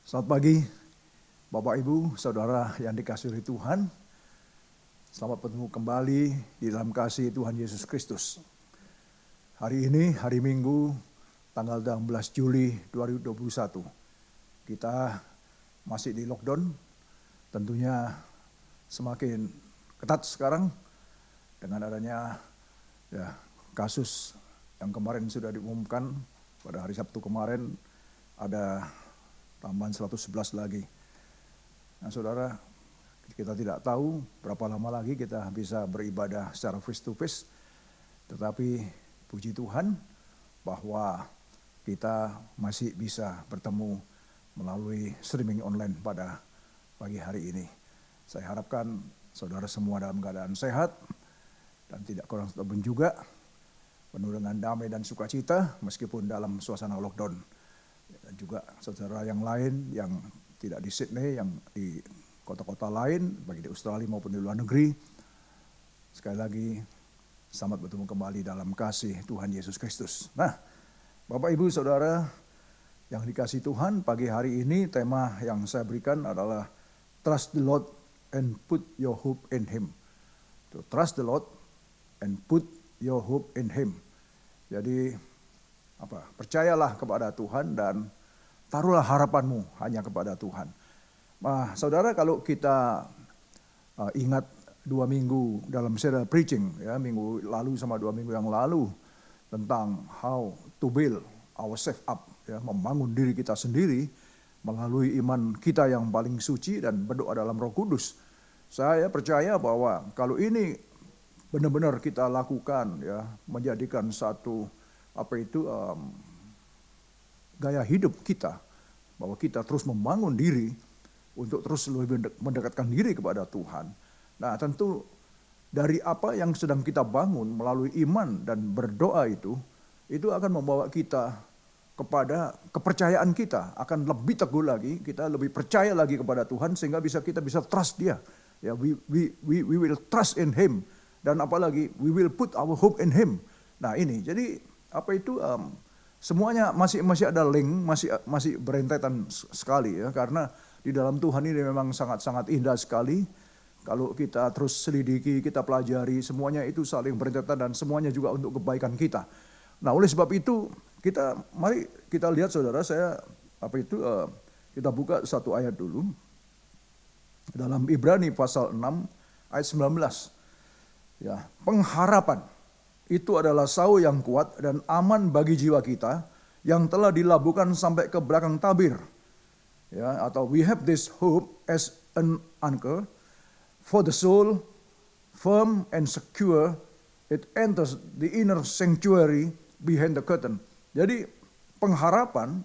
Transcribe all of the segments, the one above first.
Selamat pagi, Bapak Ibu, Saudara yang dikasihi Tuhan. Selamat bertemu kembali di dalam kasih Tuhan Yesus Kristus. Hari ini, hari Minggu, tanggal 18 Juli 2021. Kita masih di lockdown, tentunya semakin ketat sekarang dengan adanya kasus yang kemarin sudah diumumkan pada hari Sabtu kemarin ada tambahan 111 lagi. Nah saudara, kita tidak tahu berapa lama lagi kita bisa beribadah secara face to face. Tetapi puji Tuhan bahwa kita masih bisa bertemu melalui streaming online pada pagi hari ini. Saya harapkan saudara semua dalam keadaan sehat dan tidak kurang terbun juga. Penuh dengan damai dan sukacita meskipun dalam suasana lockdown. Dan juga saudara yang lain yang tidak di Sydney, yang di kota-kota lain, baik di Australia maupun di luar negeri. Sekali lagi, selamat bertemu kembali dalam kasih Tuhan Yesus Kristus. Nah, Bapak Ibu Saudara yang dikasihi Tuhan, pagi hari ini tema yang saya berikan adalah Trust the Lord and put your hope in Him. To trust the Lord and put your hope in Him. Jadi, percayalah kepada Tuhan dan taruhlah harapanmu hanya kepada Tuhan. Nah, saudara, kalau kita ingat 2 minggu dalam serial preaching, ya, minggu lalu sama 2 minggu yang lalu, tentang how to build ourselves up, ya, membangun diri kita sendiri melalui iman kita yang paling suci dan berdoa dalam Roh Kudus. Saya percaya bahwa kalau ini benar-benar kita lakukan, ya, menjadikan satu gaya hidup kita, bahwa kita terus membangun diri untuk terus lebih mendekatkan diri kepada Tuhan. Nah, tentu dari apa yang sedang kita bangun melalui iman dan berdoa itu akan membawa kita kepada kepercayaan kita akan lebih teguh lagi, kita lebih percaya lagi kepada Tuhan sehingga kita bisa trust Dia. Ya, we will trust in Him, dan apalagi we will put our hope in Him. Nah, ini jadi semuanya masih ada link, masih berentetan sekali, ya, karena di dalam Tuhan ini memang sangat-sangat indah sekali. Kalau kita terus selidiki, kita pelajari, semuanya itu saling berentetan dan semuanya juga untuk kebaikan kita. Nah, oleh sebab itu mari kita lihat saudara, kita buka satu ayat dulu dalam Ibrani pasal 6 ayat 19. Ya, pengharapan itu adalah sau yang kuat dan aman bagi jiwa kita yang telah dilabuhkan sampai ke belakang tabir. Ya, atau we have this hope as an anchor for the soul, firm and secure, it enters the inner sanctuary behind the curtain. Jadi pengharapan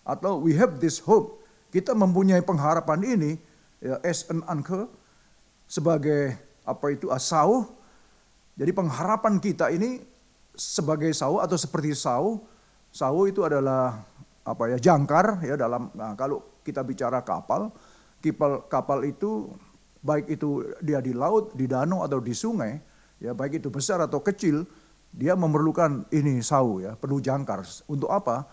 atau we have this hope, kita mempunyai pengharapan ini, ya, as an anchor, sebagai sau. Jadi pengharapan kita ini sebagai sau atau seperti sau. Sau itu adalah jangkar, ya, kalau kita bicara kapal itu baik itu dia di laut, di danau atau di sungai, ya, baik itu besar atau kecil, dia memerlukan ini sau, ya, perlu jangkar. Untuk apa?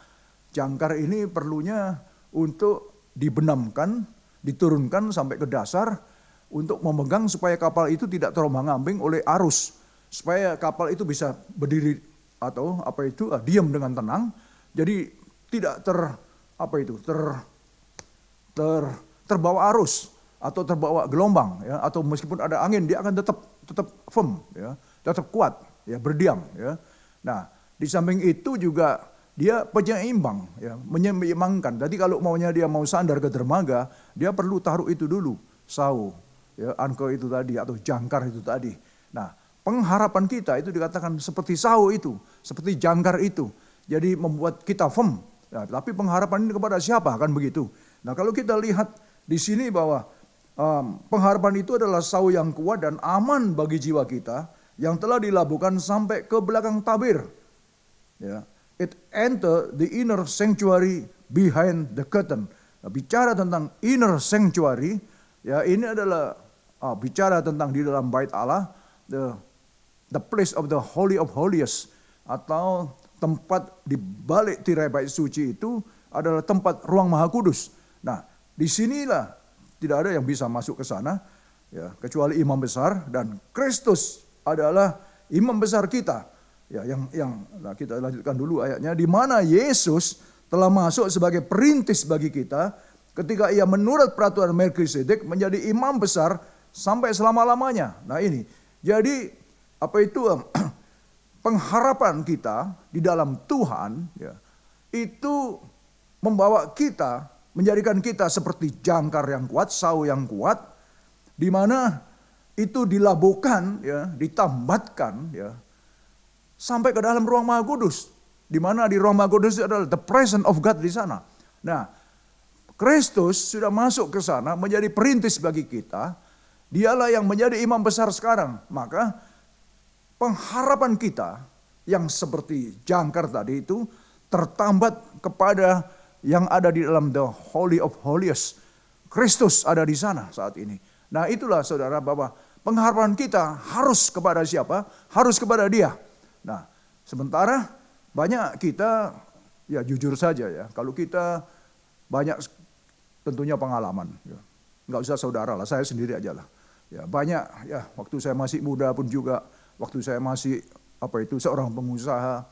Jangkar ini perlunya untuk dibenamkan, diturunkan sampai ke dasar untuk memegang supaya kapal itu tidak terombang-ambing oleh arus. Supaya kapal itu bisa berdiri atau diam dengan tenang, jadi tidak terbawa arus atau terbawa gelombang, ya, atau meskipun ada angin dia akan tetap firm, ya, tetap kuat, ya, berdiam, ya. Nah, di samping itu juga dia penyeimbang, ya, menyeimbangkan. Jadi kalau dia mau sandar ke dermaga, dia perlu taruh itu dulu, sau, ya, anchor itu tadi atau jangkar itu tadi. Nah, pengharapan kita itu dikatakan seperti sau itu, seperti jangkar itu. Jadi membuat kita firm. Nah, tapi pengharapan ini kepada siapa? Kan begitu. Nah, kalau kita lihat di sini bahwa pengharapan itu adalah sau yang kuat dan aman bagi jiwa kita yang telah dilabuhkan sampai ke belakang tabir. Ya, it enter the inner sanctuary behind the curtain. Nah, bicara tentang inner sanctuary, ya, ini adalah bicara tentang di dalam bait Allah, the place of the holy of holiest, atau tempat di balik tirai bait suci itu adalah tempat ruang maha kudus. Nah, disinilah tidak ada yang bisa masuk ke sana, ya, kecuali imam besar, dan Kristus adalah imam besar kita. Ya, nah kita lanjutkan dulu ayatnya, di mana Yesus telah masuk sebagai perintis bagi kita ketika ia menurut peraturan Melkisedek menjadi imam besar sampai selama-lamanya. Nah ini, jadi apa itu pengharapan kita di dalam Tuhan, ya, itu membawa kita, menjadikan kita seperti jangkar yang kuat, sau yang kuat, di mana itu dilabuhkan, ya, ditambatkan, ya, sampai ke dalam ruang Maha Kudus, di mana di ruang Maha Kudus itu adalah the presence of God di sana. Nah, Kristus sudah masuk ke sana menjadi perintis bagi kita. Dialah yang menjadi imam besar sekarang. Maka pengharapan kita yang seperti jangkar tadi itu tertambat kepada yang ada di dalam the Holy of Holies. Kristus ada di sana saat ini. Nah itulah saudara, bahwa pengharapan kita harus kepada siapa? Harus kepada Dia. Nah sementara banyak kita, ya jujur saja ya, kalau kita banyak tentunya pengalaman. Ya. Nggak usah saudara lah, saya sendiri aja lah. Ya, banyak ya, waktu saya masih muda pun juga, waktu saya masih seorang pengusaha,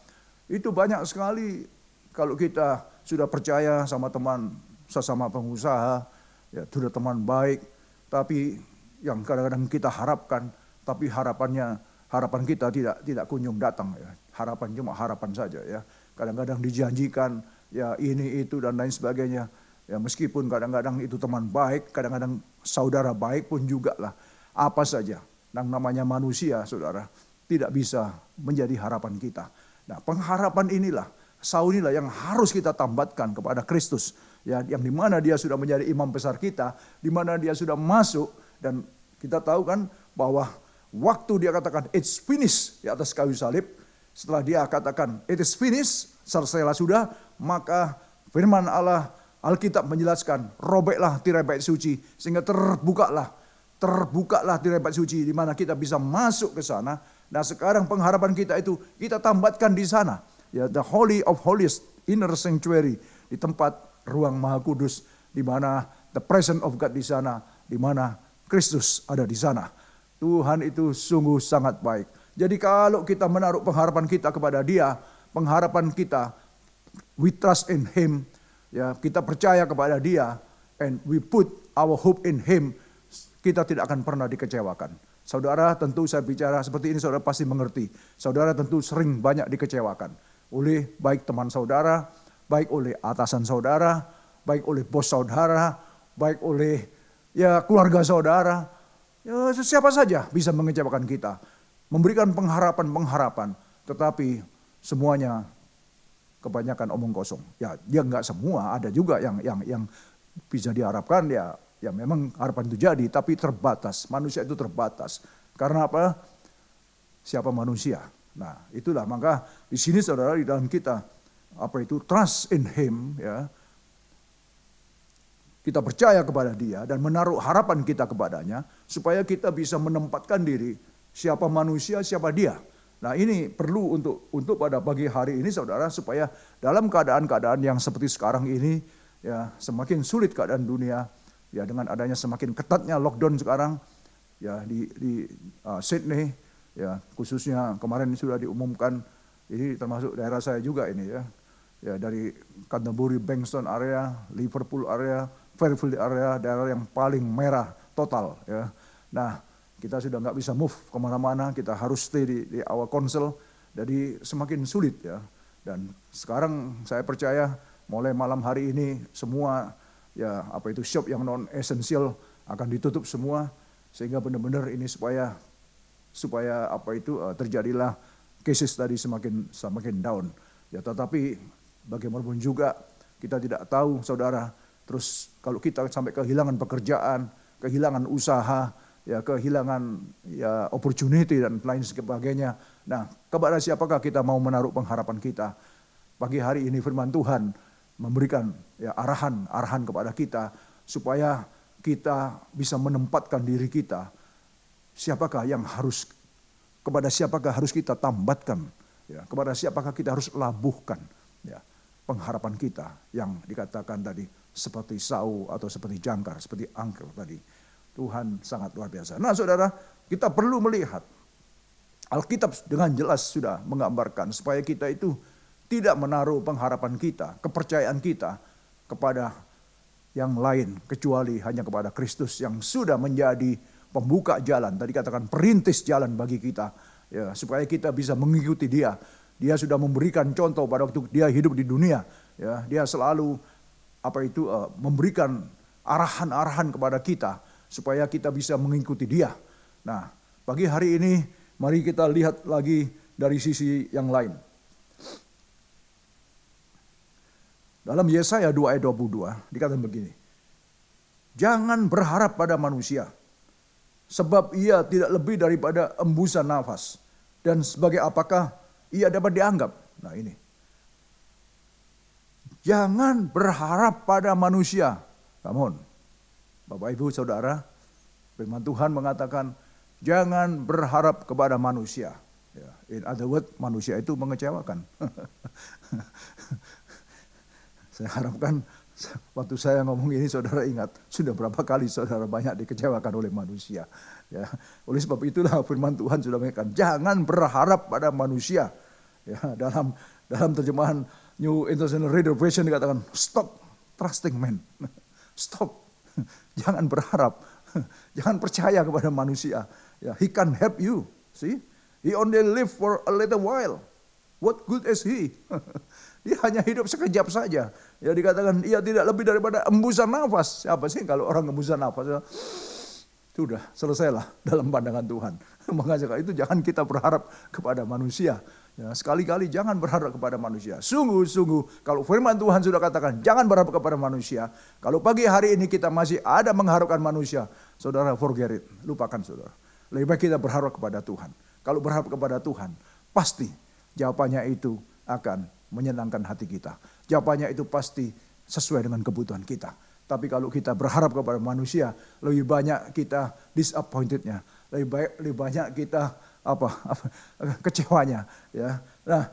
itu banyak sekali kalau kita sudah percaya sama teman sesama pengusaha, ya sudah teman baik, tapi yang kadang-kadang kita harapkan, tapi harapan kita tidak kunjung datang ya. Harapan cuma harapan saja ya. Kadang-kadang dijanjikan ya ini itu dan lain sebagainya. Ya meskipun kadang-kadang itu teman baik, kadang-kadang saudara baik pun juga lah. Apa saja yang namanya manusia, saudara, tidak bisa menjadi harapan kita. Nah pengharapan inilah, sau inilah yang harus kita tambatkan kepada Kristus. Ya, yang dimana Dia sudah menjadi imam besar kita, dimana Dia sudah masuk, dan kita tahu kan bahwa waktu Dia katakan it's finished di atas kayu salib, setelah Dia katakan it is finished, selesailah sudah, maka firman Allah, Alkitab menjelaskan, robeklah tirai bait suci, sehingga terbukalah tirai bait suci, di mana kita bisa masuk ke sana. Nah sekarang pengharapan kita itu kita tambatkan di sana, ya, the Holy of Holies, inner sanctuary, di tempat ruang Maha Kudus, di mana the presence of God di sana, di mana Kristus ada di sana. Tuhan itu sungguh sangat baik. Jadi kalau kita menaruh pengharapan kita kepada Dia, pengharapan kita, we trust in Him, ya, kita percaya kepada Dia, and we put our hope in Him, kita tidak akan pernah dikecewakan. Saudara, tentu saya bicara seperti ini, saudara pasti mengerti. Saudara tentu sering banyak dikecewakan oleh baik teman saudara, baik oleh atasan saudara, baik oleh bos saudara, baik oleh ya keluarga saudara. Ya, siapa saja bisa mengecewakan kita, memberikan pengharapan, tetapi semuanya kebanyakan omong kosong. Ya, dia enggak semua, ada juga yang bisa diharapkan, ya memang harapan itu jadi, tapi terbatas. Manusia itu terbatas. Karena apa? Siapa manusia? Nah, itulah maka di sini saudara, di dalam kita trust in Him, ya. Kita percaya kepada Dia dan menaruh harapan kita kepadanya supaya kita bisa menempatkan diri, siapa manusia, siapa Dia. Nah ini perlu untuk pada pagi hari ini saudara, supaya dalam keadaan-keadaan yang seperti sekarang ini, ya semakin sulit keadaan dunia, ya dengan adanya semakin ketatnya lockdown sekarang, ya di Sydney, ya khususnya kemarin sudah diumumkan, ini termasuk daerah saya juga ini ya dari Canterbury, Bankstown area, Liverpool area, Fairfield area, daerah yang paling merah total ya. Nah kita sudah nggak bisa move kemana-mana, kita harus stay di our council, jadi semakin sulit ya. Dan sekarang saya percaya mulai malam hari ini semua ya shop yang non esensial akan ditutup semua, sehingga benar-benar ini supaya terjadilah cases tadi semakin down. Ya tetapi bagaimanapun juga kita tidak tahu saudara, terus kalau kita sampai kehilangan pekerjaan, kehilangan usaha, ya kehilangan ya opportunity dan lain sebagainya. Nah, kepada siapakah kita mau menaruh pengharapan kita? Pagi hari ini firman Tuhan memberikan ya arahan kepada kita supaya kita bisa menempatkan diri kita. Kepada siapakah harus kita tambatkan? Ya, kepada siapakah kita harus labuhkan? Ya, pengharapan kita yang dikatakan tadi seperti sau atau seperti jangkar, seperti angker tadi. Tuhan sangat luar biasa. Nah saudara, kita perlu melihat Alkitab dengan jelas sudah menggambarkan supaya kita itu tidak menaruh pengharapan kita, kepercayaan kita kepada yang lain kecuali hanya kepada Kristus yang sudah menjadi pembuka jalan. Tadi katakan perintis jalan bagi kita, ya, supaya kita bisa mengikuti Dia. Dia sudah memberikan contoh pada waktu Dia hidup di dunia. Ya, Dia selalu memberikan arahan-arahan kepada kita supaya kita bisa mengikuti Dia. Nah, pagi hari ini mari kita lihat lagi dari sisi yang lain. Dalam Yesaya 2 ayat 22 dikatakan begini. Jangan berharap pada manusia, sebab ia tidak lebih daripada embusan nafas. Dan sebagai apakah ia dapat dianggap? Nah ini. Jangan berharap pada manusia. Namun, Bapak Ibu Saudara, firman Tuhan mengatakan, jangan berharap kepada manusia. Ya, in other words, manusia itu mengecewakan. Saya harapkan waktu saya ngomong ini saudara ingat, sudah berapa kali saudara banyak dikecewakan oleh manusia. Ya, oleh sebab itulah firman Tuhan sudah mengatakan, jangan berharap pada manusia. Ya, dalam terjemahan New International Reader Version dikatakan, stop trusting man. Stop. Jangan berharap, jangan percaya kepada manusia. Ya, he can help you. See, he only live for a little while. What good is he? Dia hanya hidup sekejap saja. Ya dikatakan ia tidak lebih daripada embusan nafas. Siapa sih kalau orang embusan nafas? Ya, sudah selesailah dalam pandangan Tuhan. Makanya itu jangan kita berharap kepada manusia. Ya, sekali-kali jangan berharap kepada manusia. Sungguh-sungguh kalau firman Tuhan sudah katakan jangan berharap kepada manusia. Kalau pagi hari ini kita masih ada mengharapkan manusia, saudara forget it, lupakan saudara. Lebih baik kita berharap kepada Tuhan. Kalau berharap kepada Tuhan, pasti jawabannya itu akan menyenangkan hati kita. Jawabannya itu pasti sesuai dengan kebutuhan kita. Tapi kalau kita berharap kepada manusia, lebih banyak kita disappointednya, lebih banyak kita kecewanya. Ya, nah,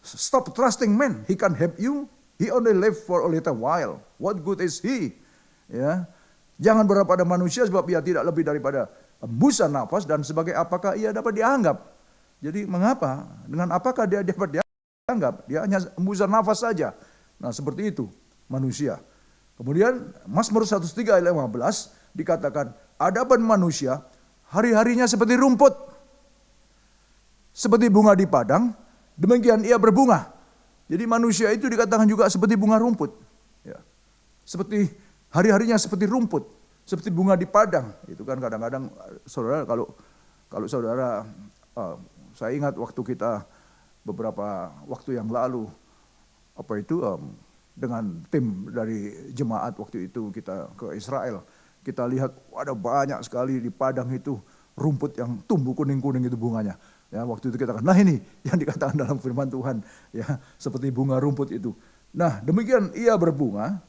stop trusting man. He can help you. He only live for a little while. What good is he? Ya, jangan berharap pada manusia sebab ia tidak lebih daripada embusan nafas dan sebagai apakah ia dapat dianggap. Jadi mengapa? Dengan apakah dia dapat dianggap? Dia hanya embusan nafas saja. Nah seperti itu manusia. Kemudian Mazmur 103 ayat 15 dikatakan, adapun manusia hari-harinya seperti rumput, seperti bunga di padang, demikian ia berbunga. Jadi manusia itu dikatakan juga seperti bunga rumput. Ya. Seperti hari-harinya seperti rumput, seperti bunga di padang. Itu kan kadang-kadang saudara kalau saudara, saya ingat waktu kita beberapa waktu yang lalu, dengan tim dari jemaat waktu itu kita ke Israel. Kita lihat ada banyak sekali di padang itu rumput yang tumbuh kuning-kuning itu bunganya. Ya, waktu itu kita katakan, nah ini yang dikatakan dalam firman Tuhan, ya seperti bunga rumput itu. Nah demikian ia berbunga.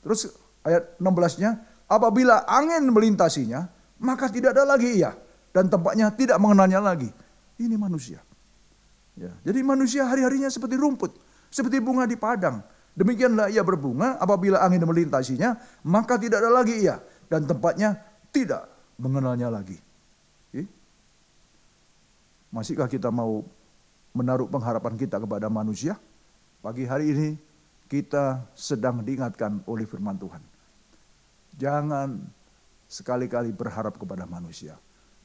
Terus ayat 16-nya, apabila angin melintasinya, maka tidak ada lagi ia dan tempatnya tidak mengenalnya lagi. Ini manusia. Ya, jadi manusia hari-harinya seperti rumput, seperti bunga di padang. Demikianlah ia berbunga apabila angin melintasinya, maka tidak ada lagi ia dan tempatnya tidak mengenalnya lagi. Masihkah kita mau menaruh pengharapan kita kepada manusia? Pagi hari ini kita sedang diingatkan oleh firman Tuhan. Jangan sekali-kali berharap kepada manusia.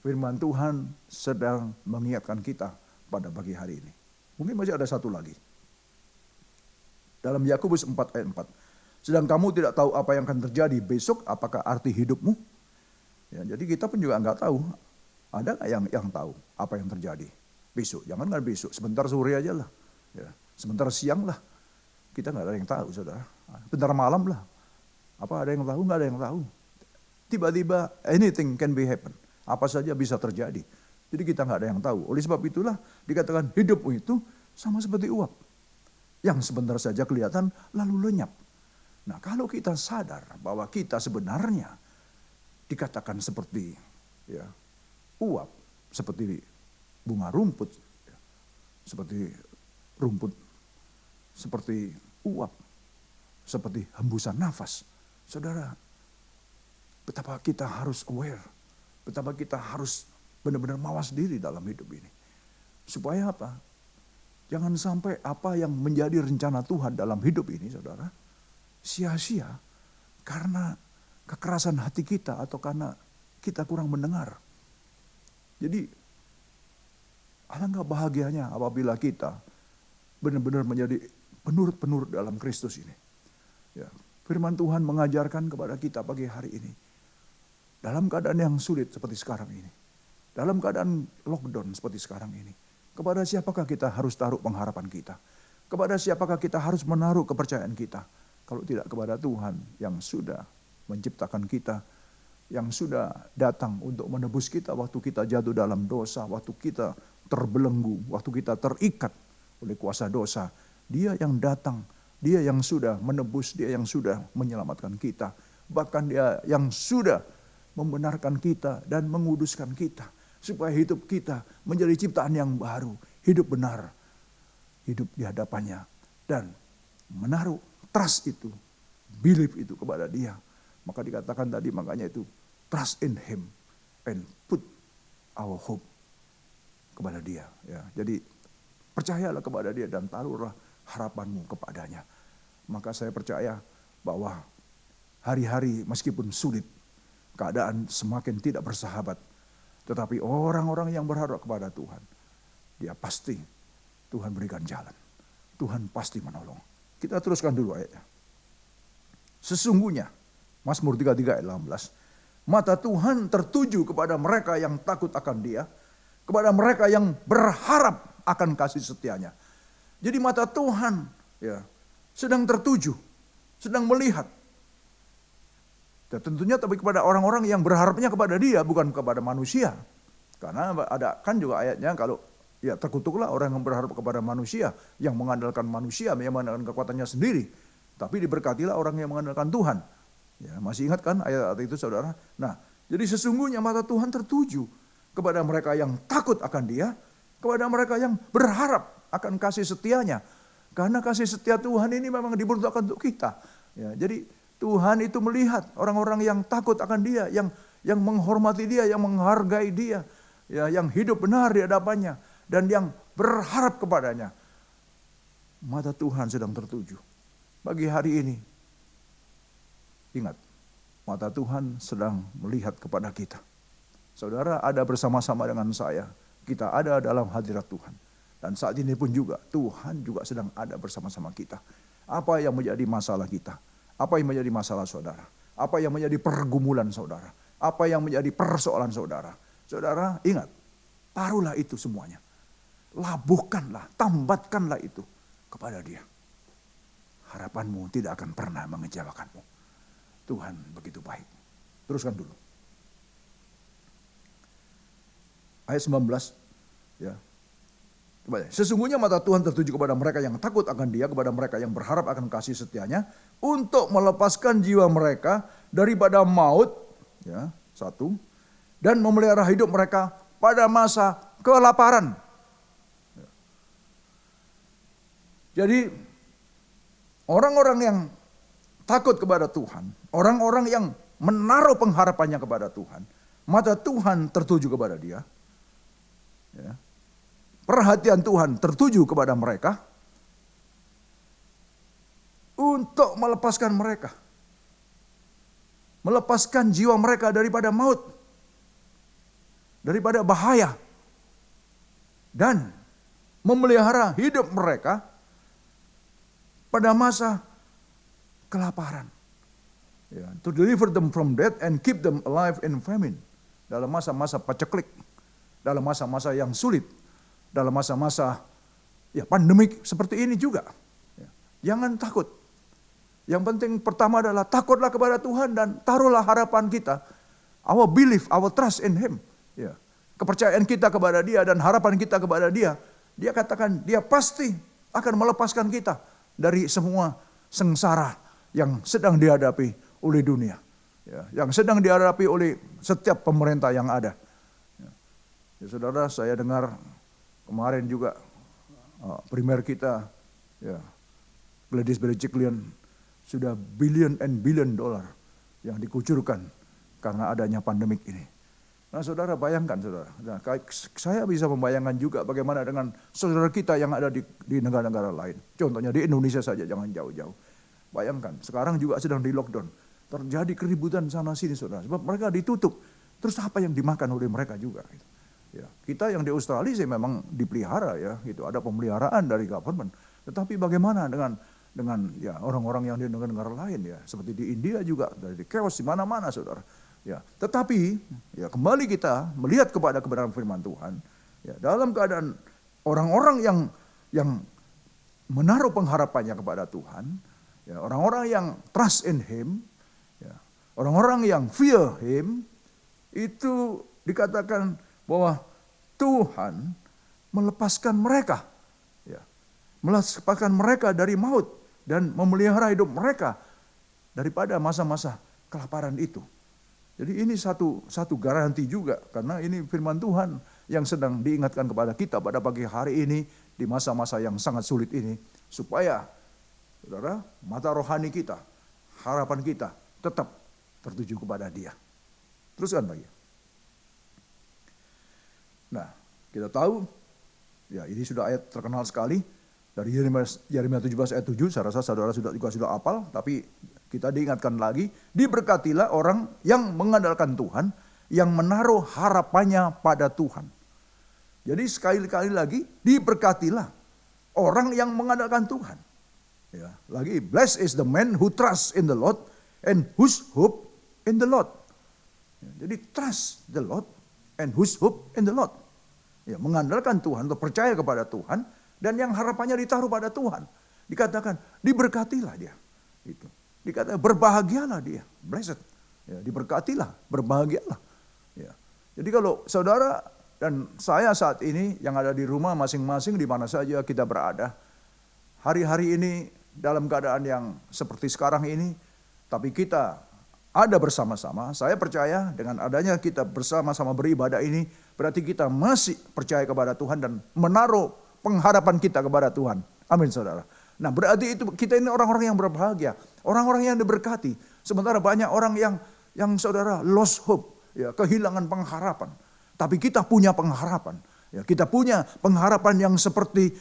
Firman Tuhan sedang mengingatkan kita pada pagi hari ini. Mungkin masih ada satu lagi. Dalam Yakobus 4 ayat 4. Sedang kamu tidak tahu apa yang akan terjadi besok, apakah arti hidupmu? Ya, jadi kita pun juga enggak tahu. Ada nggak yang tahu apa yang terjadi besok? Jangan kan besok, sebentar sore aja lah. Ya, sebentar siang lah. Kita nggak ada yang tahu, saudara. Bentar malam lah. Apa ada yang tahu? Nggak ada yang tahu. Tiba-tiba anything can be happen. Apa saja bisa terjadi. Jadi kita nggak ada yang tahu. Oleh sebab itulah dikatakan hidupmu itu sama seperti uap. Yang sebentar saja kelihatan lalu lenyap. Nah kalau kita sadar bahwa kita sebenarnya dikatakan seperti uap, seperti bunga rumput, seperti rumput, seperti uap, seperti hembusan nafas. Saudara, betapa kita harus aware, betapa kita harus benar-benar mawas diri dalam hidup ini. Supaya apa? Jangan sampai apa yang menjadi rencana Tuhan dalam hidup ini, saudara, sia-sia karena kekerasan hati kita atau karena kita kurang mendengar. Jadi alangkah bahagianya apabila kita benar-benar menjadi penurut-penurut dalam Kristus ini. Ya, firman Tuhan mengajarkan kepada kita pagi hari ini. Dalam keadaan yang sulit seperti sekarang ini. Dalam keadaan lockdown seperti sekarang ini. Kepada siapakah kita harus taruh pengharapan kita? Kepada siapakah kita harus menaruh kepercayaan kita? Kalau tidak kepada Tuhan yang sudah menciptakan kita, yang sudah datang untuk menebus kita waktu kita jatuh dalam dosa, waktu kita terbelenggu, waktu kita terikat oleh kuasa dosa. Dia yang datang, dia yang sudah menebus, dia yang sudah menyelamatkan kita. Bahkan dia yang sudah membenarkan kita dan menguduskan kita. Supaya hidup kita menjadi ciptaan yang baru, hidup benar, hidup di hadapannya. Dan menaruh trust itu, believe itu kepada dia. Maka dikatakan tadi makanya itu, trust in him and put our hope kepada dia. Ya, jadi percayalah kepada dia dan taruhlah harapanmu kepadanya. Maka saya percaya bahwa hari-hari meskipun sulit, keadaan semakin tidak bersahabat, tetapi orang-orang yang berharap kepada Tuhan, dia pasti Tuhan berikan jalan. Tuhan pasti menolong. Kita teruskan dulu ayatnya. Sesungguhnya, Mazmur 33 ayat 18, mata Tuhan tertuju kepada mereka yang takut akan dia, kepada mereka yang berharap akan kasih setianya. Jadi mata Tuhan ya sedang tertuju, sedang melihat. Ya, tentunya tapi kepada orang-orang yang berharapnya kepada dia, bukan kepada manusia. Karena ada kan juga ayatnya kalau ya terkutuklah orang yang berharap kepada manusia, yang mengandalkan manusia, yang mengandalkan kekuatannya sendiri. Tapi diberkatilah orang yang mengandalkan Tuhan. Ya, masih ingat kan ayat itu saudara? Nah, jadi sesungguhnya mata Tuhan tertuju kepada mereka yang takut akan dia, kepada mereka yang berharap akan kasih setianya. Karena kasih setia Tuhan ini memang dibutuhkan untuk kita. Ya, jadi Tuhan itu melihat orang-orang yang takut akan dia, yang menghormati dia, yang menghargai dia, ya, yang hidup benar di hadapannya, dan yang berharap kepadanya. Mata Tuhan sedang tertuju. Bagi hari ini, ingat, mata Tuhan sedang melihat kepada kita. Saudara ada bersama-sama dengan saya, kita ada dalam hadirat Tuhan. Dan saat ini pun juga, Tuhan juga sedang ada bersama-sama kita. Apa yang menjadi masalah kita? Apa yang menjadi masalah saudara? Apa yang menjadi pergumulan saudara? Apa yang menjadi persoalan saudara? Saudara ingat, taruhlah itu semuanya. Labuhkanlah, tambatkanlah itu kepada dia. Harapanmu tidak akan pernah mengecewakanmu. Tuhan begitu baik. Teruskan dulu. Ayat 19. Ya. Sesungguhnya mata Tuhan tertuju kepada mereka yang takut akan dia, kepada mereka yang berharap akan kasih setianya, untuk melepaskan jiwa mereka daripada maut, ya, satu, dan memelihara hidup mereka pada masa kelaparan. Jadi orang-orang yang takut kepada Tuhan, orang-orang yang menaruh pengharapannya kepada Tuhan, mata Tuhan tertuju kepada dia, ya. Perhatian Tuhan tertuju kepada mereka untuk melepaskan mereka. Melepaskan jiwa mereka daripada maut. Daripada bahaya. Dan memelihara hidup mereka pada masa kelaparan. Ya, to deliver them from death and keep them alive in famine. Dalam masa-masa paceklik. Dalam masa-masa yang sulit. Dalam masa-masa ya pandemik seperti ini juga. Ya, jangan takut. Yang penting pertama adalah takutlah kepada Tuhan dan taruhlah harapan kita. Our belief, our trust in Him. Ya, kepercayaan kita kepada Dia dan harapan kita kepada Dia. Dia katakan Dia pasti akan melepaskan kita dari semua sengsara yang sedang dihadapi oleh dunia. Ya, yang sedang dihadapi oleh setiap pemerintah yang ada. Ya, saudara, saya dengar kemarin juga primer kita, ya, Gladys Berejiklian Sudah billion and billion dollar yang dikucurkan karena adanya pandemik ini. Nah saudara bayangkan saudara, nah, saya bisa membayangkan juga bagaimana dengan saudara kita yang ada di negara-negara lain. Contohnya di Indonesia saja, jangan jauh-jauh. Bayangkan, sekarang juga sedang di lockdown. Terjadi keributan sana sini saudara, sebab mereka ditutup. Terus apa yang dimakan oleh mereka juga. Gitu. Ya, kita yang di Australia sih memang dipelihara ya, gitu. Ada pemeliharaan dari government. Tetapi bagaimana dengan ya orang-orang yang di negara-negara lain ya, seperti di India juga, dari chaos di mana-mana saudara. Ya, tetapi ya kembali kita melihat kepada kebenaran firman Tuhan. Ya, dalam keadaan orang-orang yang menaruh pengharapannya kepada Tuhan, ya, orang-orang yang trust in Him, ya, orang-orang yang fear Him, itu dikatakan bahwa Tuhan melepaskan mereka, ya, melepaskan mereka dari maut dan memelihara hidup mereka daripada masa-masa kelaparan itu. Jadi ini satu garansi juga, karena ini firman Tuhan yang sedang diingatkan kepada kita pada pagi hari ini di masa-masa yang sangat sulit ini, supaya saudara, mata rohani kita, harapan kita tetap tertuju kepada Dia. Teruskan lagi. Nah, kita tahu, ya ini sudah ayat terkenal sekali dari Yeremia 17 ayat 7. Saya rasa saudara sudah hafal, tapi kita diingatkan lagi, diberkatilah orang yang mengandalkan Tuhan, yang menaruh harapannya pada Tuhan. Jadi sekali-kali lagi, diberkatilah orang yang mengandalkan Tuhan. Ya, lagi, blessed is the man who trusts in the Lord and whose hope in the Lord. Ya, jadi trust the Lord and whose hope in the Lord. Ya, mengandalkan Tuhan atau percaya kepada Tuhan dan yang harapannya ditaruh pada Tuhan. Dikatakan diberkatilah dia. Itu. Dikatakan berbahagialah dia, blessed. Ya, diberkatilah, berbahagialah. Ya. Jadi kalau saudara dan saya saat ini yang ada di rumah masing-masing di mana saja kita berada, hari-hari ini dalam keadaan yang seperti sekarang ini, tapi kita ada bersama-sama. Saya percaya dengan adanya kita bersama-sama beribadah ini, berarti kita masih percaya kepada Tuhan dan menaruh pengharapan kita kepada Tuhan. Amin saudara. Nah berarti itu kita ini orang-orang yang berbahagia, orang-orang yang diberkati. Sementara banyak orang yang saudara lost hope, ya, kehilangan pengharapan. Tapi kita punya pengharapan. Ya, kita punya pengharapan yang seperti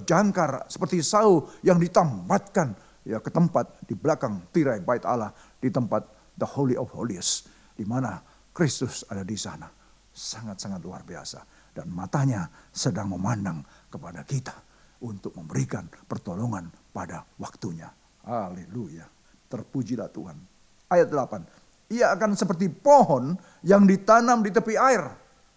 jangkar, seperti sau yang ditambatkan ya ke tempat di belakang tirai bait Allah, di tempat the Holy of Holies, di mana Kristus ada di sana. Sangat-sangat luar biasa, dan matanya sedang memandang kepada kita untuk memberikan pertolongan pada waktunya. Haleluya. Terpujilah Tuhan. Ayat 8. Ia akan seperti pohon yang ditanam di tepi air.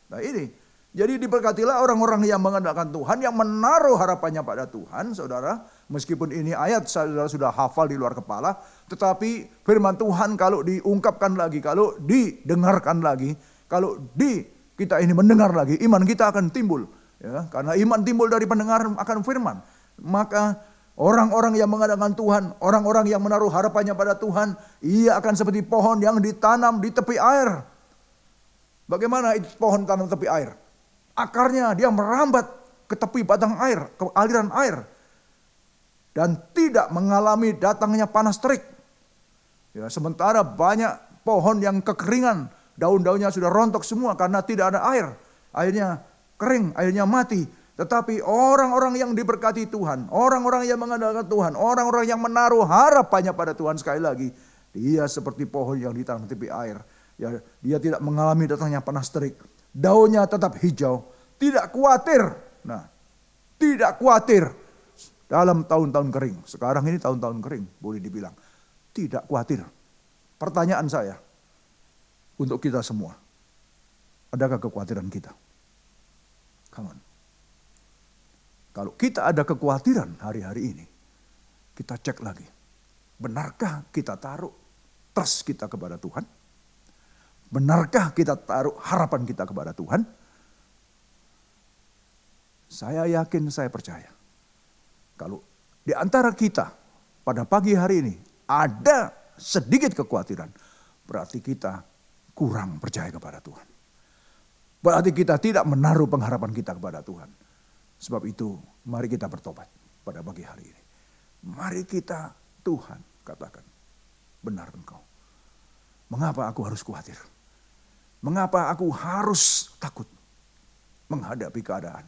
Nah ini. Jadi diberkatilah orang-orang yang mengandalkan Tuhan, yang menaruh harapannya pada Tuhan, saudara. Meskipun ini ayat saudara sudah hafal di luar kepala, tetapi firman Tuhan kalau diungkapkan lagi, kalau didengarkan lagi, kalau kita ini mendengar lagi, iman kita akan timbul. Ya, karena iman timbul dari pendengaran akan firman. Maka orang-orang yang mengandalkan Tuhan, orang-orang yang menaruh harapannya pada Tuhan, ia akan seperti pohon yang ditanam di tepi air. Bagaimana itu pohon tanam tepi air? Akarnya dia merambat ke tepi batang air, ke aliran air. Dan tidak mengalami datangnya panas terik. Ya, sementara banyak pohon yang kekeringan, daun-daunnya sudah rontok semua karena tidak ada air. Airnya kering, airnya mati. Tetapi orang-orang yang diberkati Tuhan, orang-orang yang mengandalkan Tuhan, orang-orang yang menaruh harapannya pada Tuhan, sekali lagi, dia seperti pohon yang ditanam di tepi air. Ya, dia tidak mengalami datangnya panas terik. Daunnya tetap hijau, tidak khawatir. Nah, tidak khawatir dalam tahun-tahun kering. Sekarang ini tahun-tahun kering, boleh dibilang. Tidak khawatir. Pertanyaan saya untuk kita semua, adakah kekhawatiran kita? Come on. Kalau kita ada kekhawatiran hari-hari ini, kita cek lagi. Benarkah kita taruh trust kita kepada Tuhan? Benarkah kita taruh harapan kita kepada Tuhan? Saya yakin, saya percaya. Kalau di antara kita pada pagi hari ini ada sedikit kekhawatiran, berarti kita kurang percaya kepada Tuhan. Berarti kita tidak menaruh pengharapan kita kepada Tuhan. Sebab itu mari kita bertobat pada pagi hari ini. Mari kita, Tuhan, katakan, benar engkau. Mengapa aku harus khawatir? Mengapa aku harus takut menghadapi keadaan?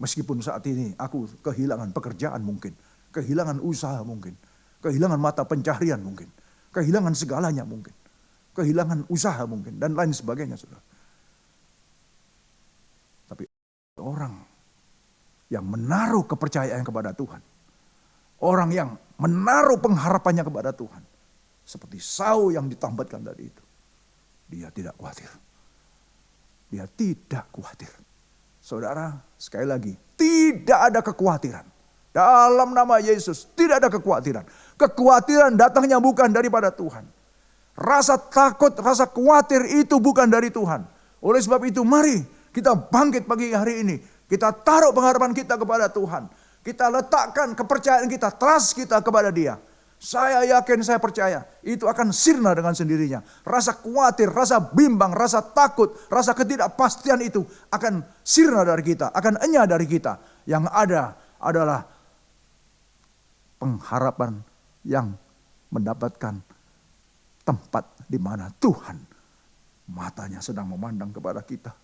Meskipun saat ini aku kehilangan pekerjaan mungkin, kehilangan usaha mungkin, kehilangan mata pencaharian mungkin, kehilangan segalanya mungkin, kehilangan usaha mungkin, dan lain sebagainya, saudara. Tapi orang yang menaruh kepercayaan kepada Tuhan, orang yang menaruh pengharapannya kepada Tuhan, seperti Saul yang ditambatkan tadi itu, dia tidak khawatir. Dia tidak khawatir. Saudara, sekali lagi, tidak ada kekhawatiran. Dalam nama Yesus, tidak ada kekhawatiran. Kekhawatiran datangnya bukan daripada Tuhan. Rasa takut, rasa khawatir itu bukan dari Tuhan. Oleh sebab itu, mari kita bangkit pagi hari ini. Kita taruh pengharapan kita kepada Tuhan. Kita letakkan kepercayaan kita, trust kita kepada Dia. Saya yakin, saya percaya, itu akan sirna dengan sendirinya. Rasa khawatir, rasa bimbang, rasa takut, rasa ketidakpastian itu akan sirna dari kita, akan enyah dari kita. Yang ada adalah pengharapan yang mendapatkan tempat di mana Tuhan matanya sedang memandang kepada kita.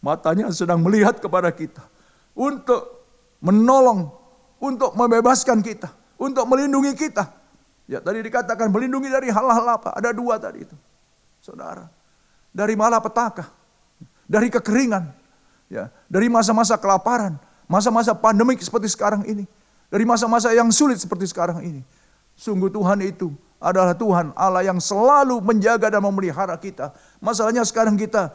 Matanya sedang melihat kepada kita untuk menolong, untuk membebaskan kita, untuk melindungi kita. Ya, tadi dikatakan melindungi dari hal-hal apa? Ada dua tadi itu, saudara. Dari malapetaka, dari kekeringan, ya, dari masa-masa kelaparan, masa-masa pandemik seperti sekarang ini, dari masa-masa yang sulit seperti sekarang ini. Sungguh Tuhan itu adalah Tuhan Allah yang selalu menjaga dan memelihara kita. Masalahnya sekarang kita,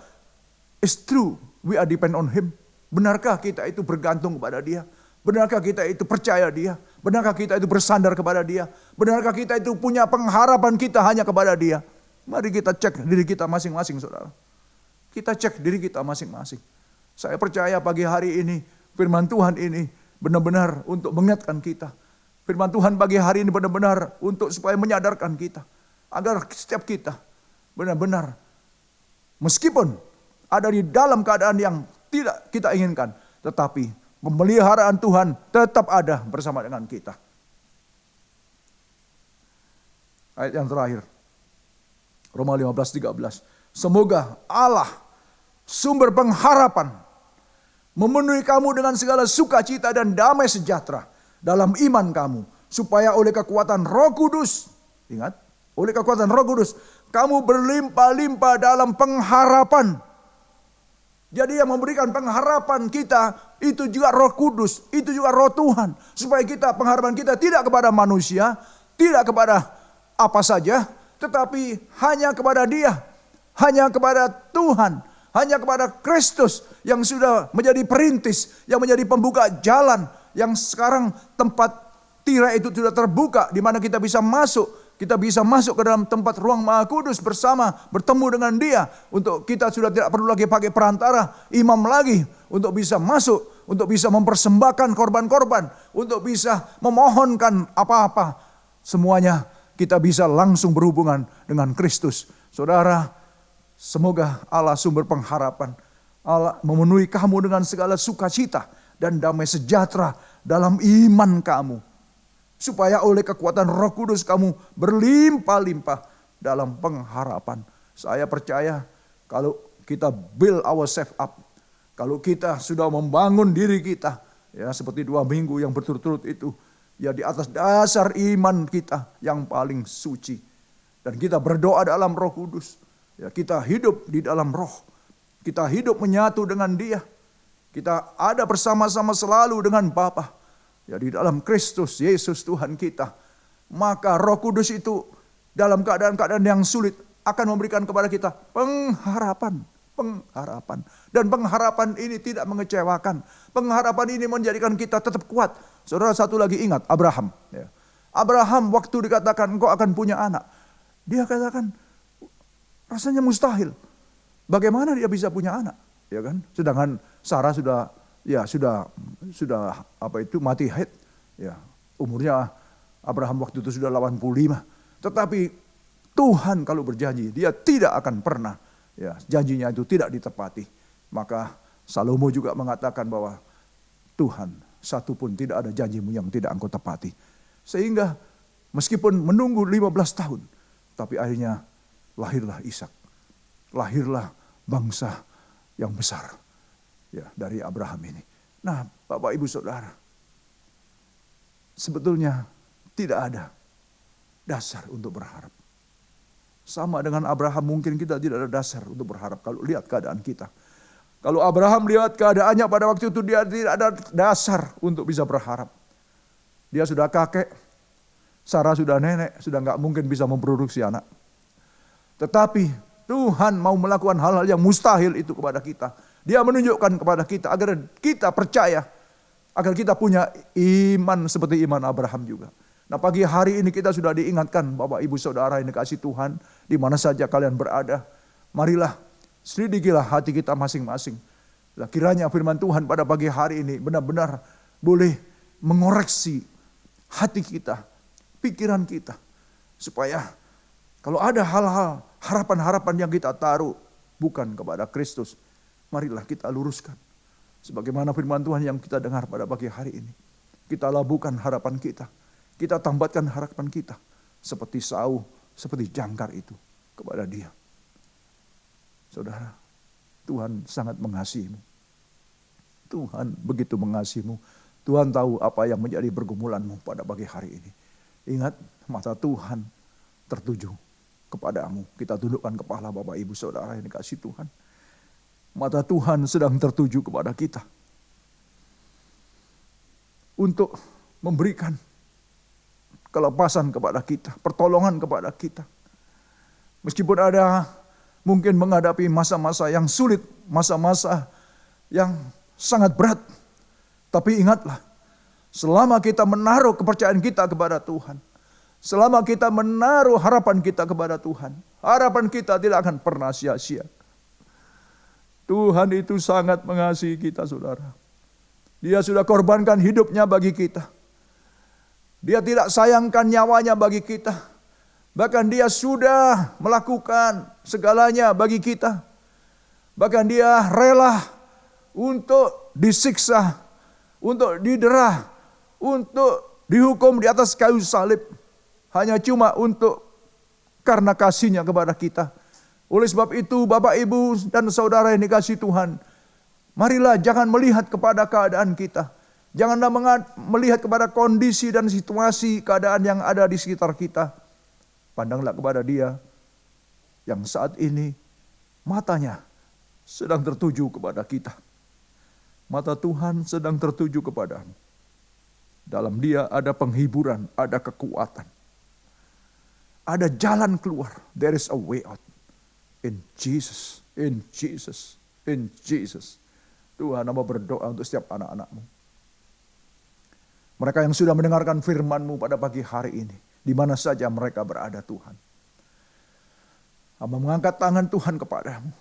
it's true, we are depend on Him. Benarkah kita itu bergantung kepada Dia? Benarkah kita itu percaya Dia? Benarkah kita itu bersandar kepada Dia? Benarkah kita itu punya pengharapan kita hanya kepada Dia? Mari kita cek diri kita masing-masing, saudara. Kita cek diri kita masing-masing. Saya percaya pagi hari ini firman Tuhan ini benar-benar untuk mengingatkan kita. Firman Tuhan pagi hari ini benar-benar untuk supaya menyadarkan kita. Agar setiap kita benar-benar meskipun ada di dalam keadaan yang tidak kita inginkan, tetapi pemeliharaan Tuhan tetap ada bersama dengan kita. Ayat yang terakhir, Roma 15:13. Semoga Allah, sumber pengharapan, memenuhi kamu dengan segala sukacita dan damai sejahtera dalam iman kamu, supaya oleh kekuatan Roh Kudus, ingat, oleh kekuatan Roh Kudus, kamu berlimpah-limpah dalam pengharapan. Jadi yang memberikan pengharapan kita itu juga Roh Kudus, itu juga Roh Tuhan. Supaya kita, pengharapan kita tidak kepada manusia, tidak kepada apa saja, tetapi hanya kepada Dia, hanya kepada Tuhan, hanya kepada Kristus yang sudah menjadi perintis, yang menjadi pembuka jalan, yang sekarang tempat tirai itu sudah terbuka, di mana kita bisa masuk. Kita bisa masuk ke dalam tempat ruang Maha Kudus bersama, bertemu dengan Dia. Untuk kita sudah tidak perlu lagi pakai perantara, imam lagi. Untuk bisa masuk, untuk bisa mempersembahkan korban-korban. Untuk bisa memohonkan apa-apa. Semuanya kita bisa langsung berhubungan dengan Kristus. Saudara, semoga Allah sumber pengharapan. Allah memenuhi kamu dengan segala sukacita dan damai sejahtera dalam iman kamu. Supaya oleh kekuatan Roh Kudus kamu berlimpah-limpah dalam pengharapan. Saya percaya kalau kita build ourselves up, kalau kita sudah membangun diri kita, ya seperti 2 minggu yang berturut-turut itu, ya di atas dasar iman kita yang paling suci. Dan kita berdoa dalam Roh Kudus. Ya, kita hidup di dalam Roh. Kita hidup menyatu dengan Dia. Kita ada bersama-sama selalu dengan Bapa. Ya di dalam Kristus Yesus Tuhan kita. Maka Roh Kudus itu dalam keadaan-keadaan yang sulit akan memberikan kepada kita pengharapan. Pengharapan. Dan pengharapan ini tidak mengecewakan. Pengharapan ini menjadikan kita tetap kuat. Saudara, satu lagi ingat, Abraham. Ya. Abraham waktu dikatakan engkau akan punya anak. Dia katakan rasanya mustahil. Bagaimana dia bisa punya anak? Ya kan? Sedangkan Sarah sudah mati haid. Ya, umurnya Abraham waktu itu sudah 85. Tetapi Tuhan kalau berjanji, Dia tidak akan pernah, ya, janjinya itu tidak ditepati. Maka Salomo juga mengatakan bahwa Tuhan, satu pun tidak ada janjimu yang tidak engkau tepati. Sehingga Meskipun menunggu 15 tahun. Tapi akhirnya lahirlah Ishak. Lahirlah bangsa yang besar. Ya, dari Abraham ini. Nah, Bapak Ibu Saudara. Sebetulnya tidak ada dasar untuk berharap. Sama dengan Abraham, mungkin kita tidak ada dasar untuk berharap kalau lihat keadaan kita. Kalau Abraham lihat keadaannya pada waktu itu, dia tidak ada dasar untuk bisa berharap. Dia sudah kakek, Sarah sudah nenek, sudah nggak mungkin bisa memproduksi anak. Tetapi Tuhan mau melakukan hal-hal yang mustahil itu kepada kita. Dia menunjukkan kepada kita agar kita percaya, agar kita punya iman seperti iman Abraham juga. Nah, pagi hari ini kita sudah diingatkan, Bapak Ibu Saudara yang dikasihi Tuhan, di mana saja kalian berada, marilah selidikilah hati kita masing-masing. Nah, kiranya firman Tuhan pada pagi hari ini benar-benar boleh mengoreksi hati kita, pikiran kita, supaya kalau ada hal-hal harapan-harapan yang kita taruh bukan kepada Kristus, marilah kita luruskan. Sebagaimana firman Tuhan yang kita dengar pada pagi hari ini, kita labuhkan harapan kita. Kita tambatkan harapan kita seperti Saul, seperti jangkar itu kepada Dia. Saudara, Tuhan sangat mengasihimu. Tuhan begitu mengasihimu. Tuhan tahu apa yang menjadi pergumulanmu pada pagi hari ini. Ingat, mata Tuhan tertuju kepadamu. Kita tundukkan kepala Bapak Ibu Saudara yang dikasihi Tuhan. Mata Tuhan sedang tertuju kepada kita. Untuk memberikan kelepasan kepada kita, pertolongan kepada kita. Meskipun ada mungkin menghadapi masa-masa yang sulit, masa-masa yang sangat berat. Tapi ingatlah, selama kita menaruh kepercayaan kita kepada Tuhan, selama kita menaruh harapan kita kepada Tuhan, harapan kita tidak akan pernah sia-sia. Tuhan itu sangat mengasihi kita, saudara. Dia sudah korbankan hidupnya bagi kita. Dia tidak sayangkan nyawanya bagi kita. Bahkan dia sudah melakukan segalanya bagi kita. Bahkan dia rela untuk disiksa, untuk didera, untuk dihukum di atas kayu salib. Hanya cuma untuk karena kasihnya kepada kita. Oleh sebab itu Bapak Ibu dan Saudara yang dikasihi Tuhan, marilah jangan melihat kepada keadaan kita. Janganlah melihat kepada kondisi dan situasi keadaan yang ada di sekitar kita. Pandanglah kepada Dia yang saat ini matanya sedang tertuju kepada kita. Mata Tuhan sedang tertuju kepadamu. Dalam Dia ada penghiburan, ada kekuatan. Ada jalan keluar. There is a way out. In Jesus, in Jesus, in Jesus. Tuhan mau berdoa untuk setiap anak-anak-Mu. Mereka yang sudah mendengarkan firman-Mu pada pagi hari ini. Di mana saja mereka berada, Tuhan. Hamba mengangkat tangan Tuhan kepadamu.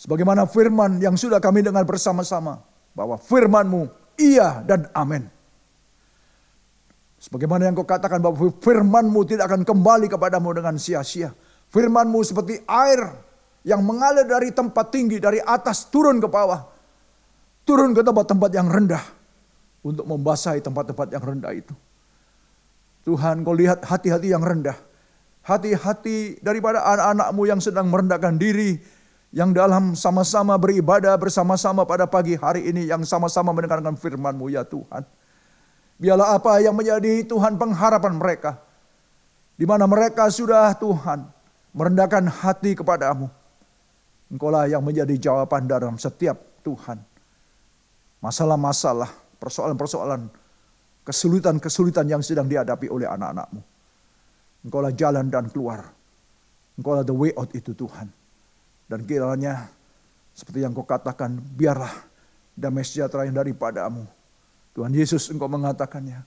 Sebagaimana firman yang sudah kami dengar bersama-sama. Bahwa firman-Mu iya dan amin. Sebagaimana yang Kau katakan bahwa firman-Mu tidak akan kembali kepadamu dengan sia-sia. Firman-Mu seperti air yang mengalir dari tempat tinggi, dari atas turun ke bawah. Turun ke tempat-tempat yang rendah. Untuk membasahi tempat-tempat yang rendah itu. Tuhan, Kau lihat hati-hati yang rendah. Hati-hati daripada anak-anak-Mu yang sedang merendahkan diri. Yang dalam sama-sama beribadah bersama-sama pada pagi hari ini. Yang sama-sama mendengarkan firman-Mu ya Tuhan. Biarlah apa yang menjadi Tuhan pengharapan mereka. Di mana mereka sudah Tuhan merendahkan hati kepadamu. Engkaulah yang menjadi jawaban dalam setiap Tuhan. Masalah-masalah, persoalan-persoalan, kesulitan-kesulitan yang sedang dihadapi oleh anak-anak-Mu. Engkaulah jalan dan keluar. Engkaulah the way out itu Tuhan. Dan kiranya seperti yang Kau katakan, biarlah damai sejahtera yang daripada-Mu. Tuhan Yesus Engkau mengatakannya,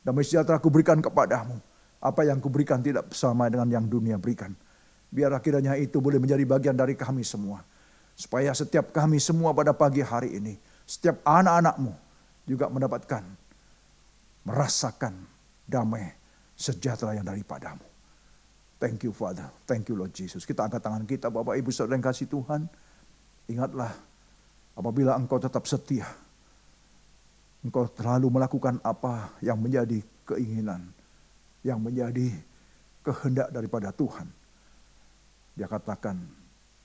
damai sejahtera Kuberikan kepadamu. Apa yang Kuberikan tidak sama dengan yang dunia berikan. Biarlah kiranya itu boleh menjadi bagian dari kami semua. Supaya setiap kami semua pada pagi hari ini, setiap anak-anak-Mu juga mendapatkan, merasakan damai sejahtera yang daripada-Mu. Thank you Father, thank you Lord Jesus. Kita angkat tangan kita Bapak Ibu Saudara yang kasih Tuhan. Ingatlah, apabila Engkau tetap setia, Engkau terlalu melakukan apa yang menjadi keinginan yang menjadi kehendak daripada Tuhan. Dia katakan,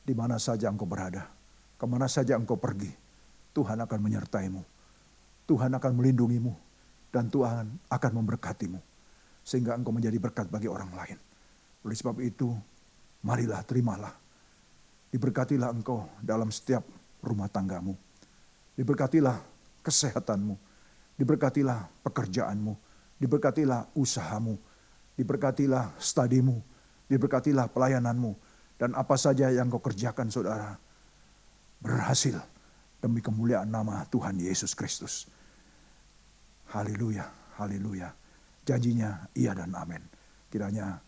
di mana saja engkau berada, kemana saja engkau pergi, Tuhan akan menyertaimu, Tuhan akan melindungimu, dan Tuhan akan memberkatimu, sehingga engkau menjadi berkat bagi orang lain. Oleh sebab itu, marilah, terimalah. Diberkatilah engkau dalam setiap rumah tanggamu. Diberkatilah kesehatanmu. Diberkatilah pekerjaanmu. Diberkatilah usahamu. Diberkatilah studimu. Diberkatilah pelayananmu. Dan apa saja yang kau kerjakan, saudara, berhasil demi kemuliaan nama Tuhan Yesus Kristus. Haleluya, haleluya. Janjinya iya dan amin. Kiranya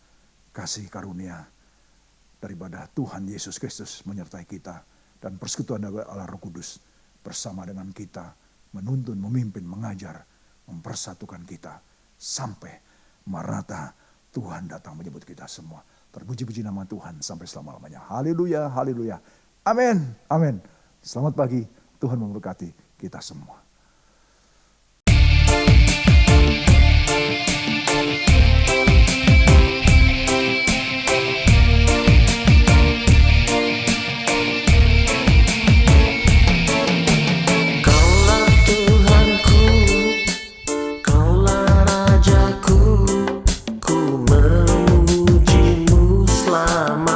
kasih karunia daripada Tuhan Yesus Kristus menyertai kita, dan persekutuan dari Allah Roh Kudus bersama dengan kita menuntun, memimpin, mengajar, mempersatukan kita sampai Maranatha, Tuhan datang menjemput kita semua. Terpuji-puji nama Tuhan sampai selama-lamanya. Haleluya, haleluya. Amin, amin. Selamat pagi, Tuhan memberkati kita semua. Ku memujimu selama